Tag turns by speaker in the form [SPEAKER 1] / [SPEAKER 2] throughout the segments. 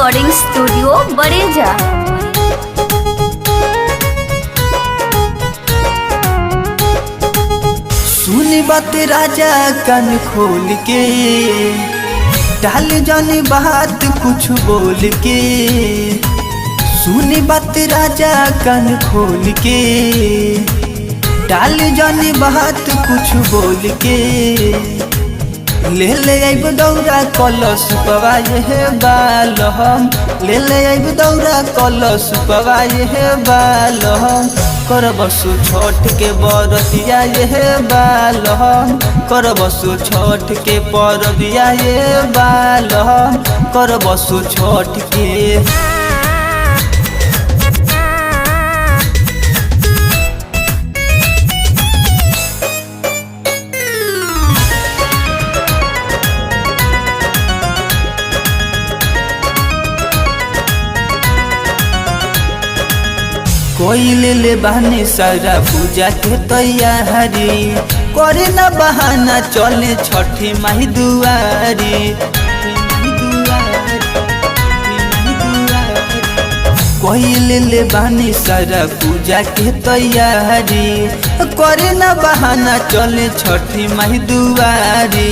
[SPEAKER 1] Recording studio बड़ेजा।
[SPEAKER 2] सुनी बात राजा कान खोल के, डाल जानी बात कुछ बोल के। सुनी बात राजा कान खोल के, डाल जानी बात कुछ बोल के। ले ले आइब दौरा कलश पवाए हे बालहम, ले ले आइब दौरा कलश पवाए हे बालहम। कर बसु छठ के बरतिया ये बालहम, कर बसु छठ के परबिया ये बालहम, कर बसु छठ के। कोई ले बहाने सारा पूजा के तैयारी, करे न बहाना चले छठी माही दुआरी। कोई ले बहाने सारा पूजा के तैयारी, करे न बहाना चले छठी माही दुआरी।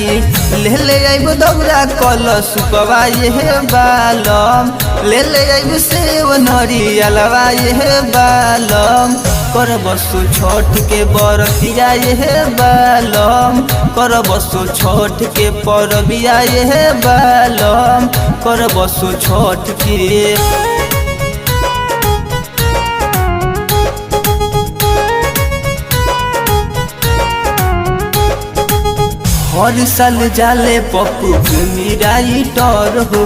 [SPEAKER 2] ले ले आइब दौरा कलश पवाए हे बालम, ले ले आइब सेव नरियलवा ये बालम। कर बसु छठ के बरतिया ये बालम, कर बसु छठ के परबिया ये बालम, कर बसु छठ के। हर साल जाले पप्पू राइटर हो,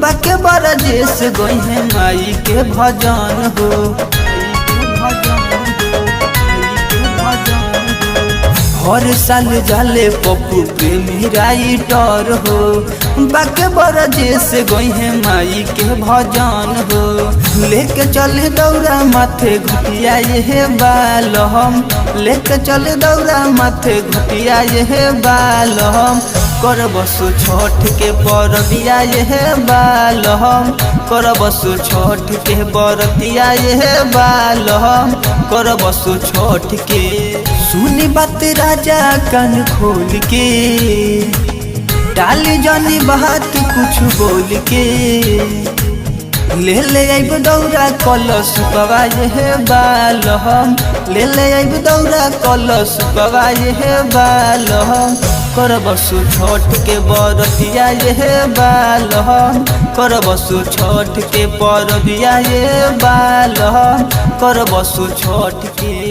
[SPEAKER 2] बाके बरजेश गई है माई के भजन हो। हर साल जाले पप्पू प्रेमी राइटर हो, बाके बरजेश गई है माई के भजन हो। लेके चले दौरा माथे घुटिया ये बालहम, लेके चले दौरा माथे घुटिया ये बालहम। कर बसु छठ के परबिया ये बालहम, कर बसु छठ के बरतिया ये बालहम, कर बसु छठ के। सुनी बात राजा कान खोल के, डाल जानी बात कुछ बोल के। ले ले आइब दौरा कलश पवाए हे बालहम, ले ले आइब दौरा कलश पवाए हे बालहम। कर बसु छठ के बरतिया ये बालहम, कर बसु छठ के परबिया ये बालहम, कर बसु छठ के।